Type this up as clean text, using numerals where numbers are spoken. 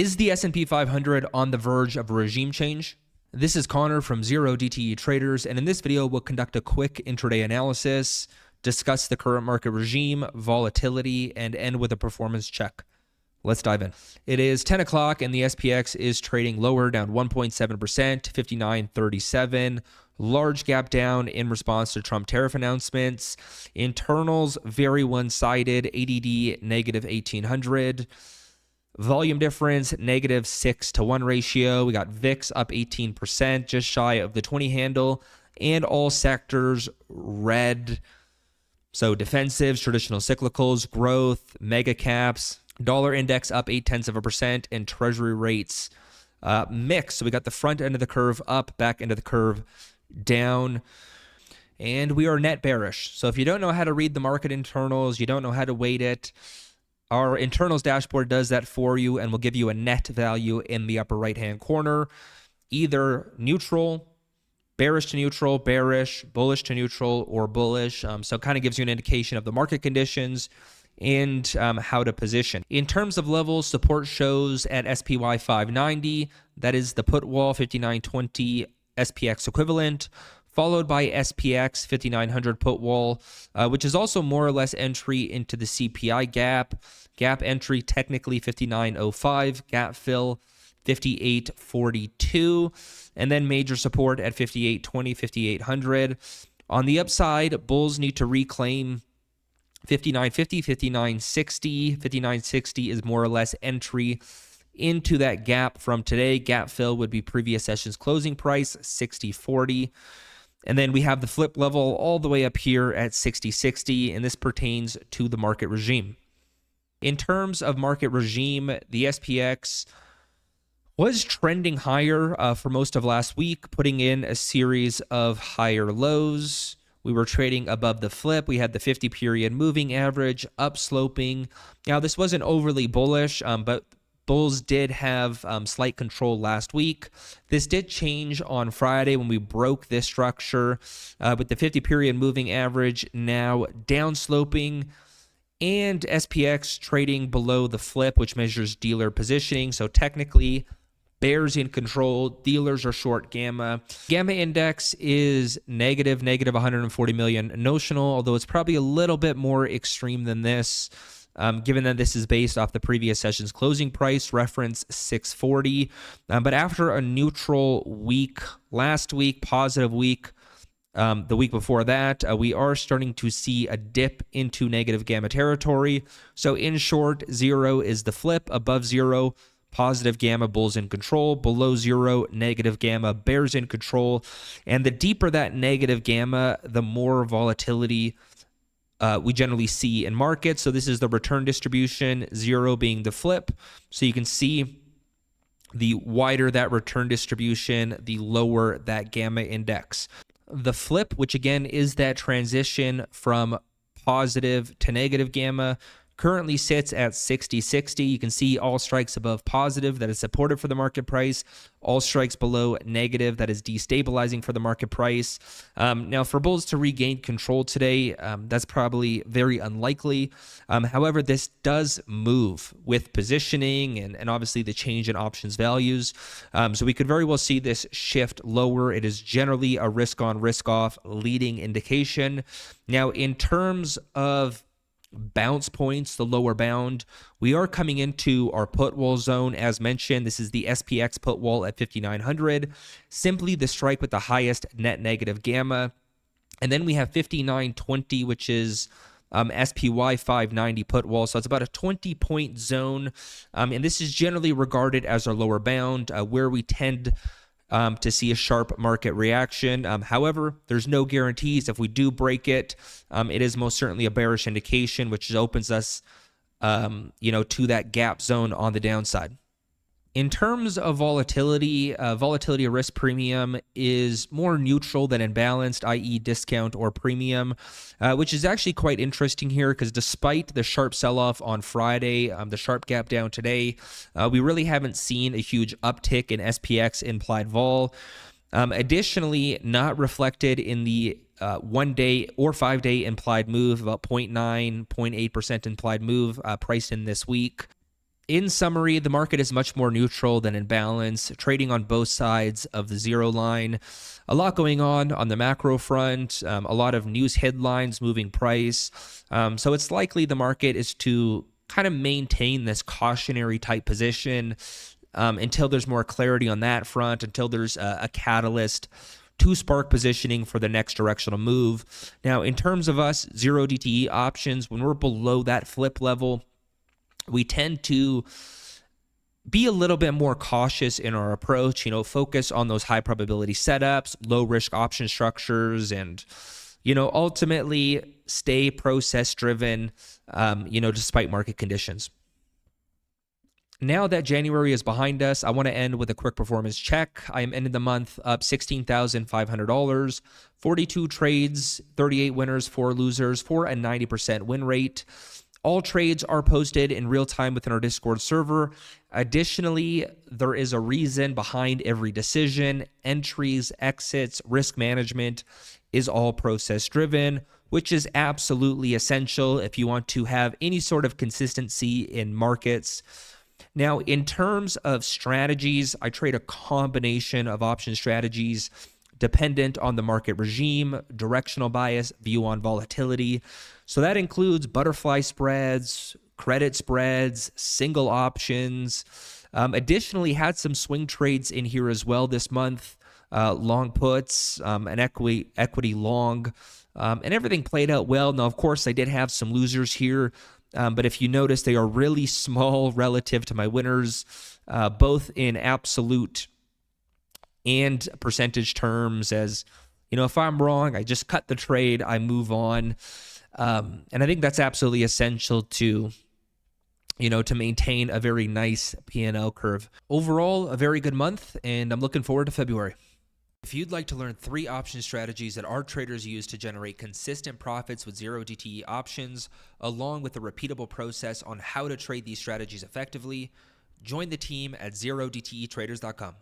Is the S&P 500 on the verge of a regime change? This is Connor from 0DTE Traders, and in this video, we'll conduct a quick intraday analysis, discuss the current market regime, volatility, and end with a performance check. Let's dive in. It is 10 o'clock, and the SPX is trading lower, down 1.7%, 59.37. Large gap down in response to Trump tariff announcements. Internals very one-sided, ADD negative 1800. Volume difference, negative 6-to-1 ratio. We got VIX up 18%, just shy of the 20 handle, and all sectors red. So defensives, traditional cyclicals, growth, mega caps, dollar index up 0.8%, and treasury rates mixed. So we got the front end of the curve up, back end of the curve down, and we are net bearish. So if you don't know how to read the market internals, you don't know how to weight it, our internals dashboard does that for you and will give you a net value in the upper right-hand corner, either neutral, bearish to neutral, bearish, bullish to neutral, or bullish. So it kind of gives you an indication of the market conditions and how to position. In terms of levels, support shows at SPY 590. That is the put wall, 59.20 SPX equivalent, followed by SPX 5900 put wall, which is also more or less entry into the CPI gap. Gap entry technically 59.05, gap fill 58.42, and then major support at 58.20, 5800. On the upside, bulls need to reclaim 59.50, 59.60. 59.60 is more or less entry into that gap from today. Gap fill would be previous session's closing price, 60.40. And then we have the flip level all the way up here at 60.60, and this pertains to the market regime. In terms of market regime, the SPX was trending higher for most of last week, putting in a series of higher lows. We were trading above the flip. We had the 50-period moving average upsloping. Now, this wasn't overly bullish, but bulls did have slight control last week. This did change on Friday when we broke this structure with the 50-period moving average now downsloping and SPX trading below the flip, which measures dealer positioning. So technically, bears in control, dealers are short gamma. Gamma index is negative 140 million notional, although it's probably a little bit more extreme than this. Given that this is based off the previous session's closing price, reference 640. But after a neutral week, last week, positive week, the week before that, we are starting to see a dip into negative gamma territory. So in short, zero is the flip, above zero, positive gamma, bulls in control, below zero, negative gamma, bears in control. And the deeper that negative gamma, the more volatility we generally see in markets. So this is the return distribution, zero being the flip. So you can see the wider that return distribution, the lower that gamma index. The flip, which again is that transition from positive to negative gamma, currently sits at 60.60. You can see all strikes above positive, that is supportive for the market price. All strikes below negative, that is destabilizing for the market price. Now, for bulls to regain control today, that's probably very unlikely. However, this does move with positioning and obviously the change in options values. So we could very well see this shift lower. It is generally a risk on, risk off leading indication. Now, in terms of bounce points, the lower bound, we are coming into our put wall zone. As mentioned, this is the SPX put wall at 5900, simply the strike with the highest net negative gamma. And then we have 59.20, which is SPY 590 put wall. So it's about a 20-point zone. And this is generally regarded as our lower bound, where we tend to see a sharp market reaction. However, there's no guarantees. If we do break it, it is most certainly a bearish indication, which opens us, to that gap zone on the downside. In terms of volatility, volatility risk premium is more neutral than imbalanced, i.e. discount or premium, which is actually quite interesting here because despite the sharp sell-off on Friday, the sharp gap down today, we really haven't seen a huge uptick in SPX implied vol. Additionally, not reflected in the 1-day or 5-day implied move, about 0.9, 0.8% implied move priced in this week. In summary, the market is much more neutral than in balance, trading on both sides of the zero line. A lot going on the macro front, a lot of news headlines moving price. So it's likely the market is to kind of maintain this cautionary type position until there's more clarity on that front, until there's a catalyst to spark positioning for the next directional move. Now, in terms of us, 0DTE options, when we're below that flip level, we tend to be a little bit more cautious in our approach, focus on those high probability setups, low risk option structures, and, ultimately stay process driven, despite market conditions. Now that January is behind us, I want to end with a quick performance check. I am ending the month up $16,500, 42 trades, 38 winners, 4 losers, for a 90% win rate. All trades are posted in real time within our Discord server. Additionally, there is a reason behind every decision. Entries, exits, risk management is all process driven, which is absolutely essential if you want to have any sort of consistency in markets. Now, in terms of strategies, I trade a combination of option strategies dependent on the market regime, directional bias, view on volatility. So that includes butterfly spreads, credit spreads, single options. Additionally, had some swing trades in here as well this month, long puts, an equity long, and everything played out well. Now, of course, I did have some losers here, but if you notice, they are really small relative to my winners, both in absolute and percentage terms. As if I'm wrong, I just cut the trade, I move on. And I think that's absolutely essential to maintain a very nice P&L curve. Overall, a very good month, and I'm looking forward to February. If you'd like to learn 3 option strategies that our traders use to generate consistent profits with 0DTE options, along with a repeatable process on how to trade these strategies effectively, join the team at 0DTEtraders.com.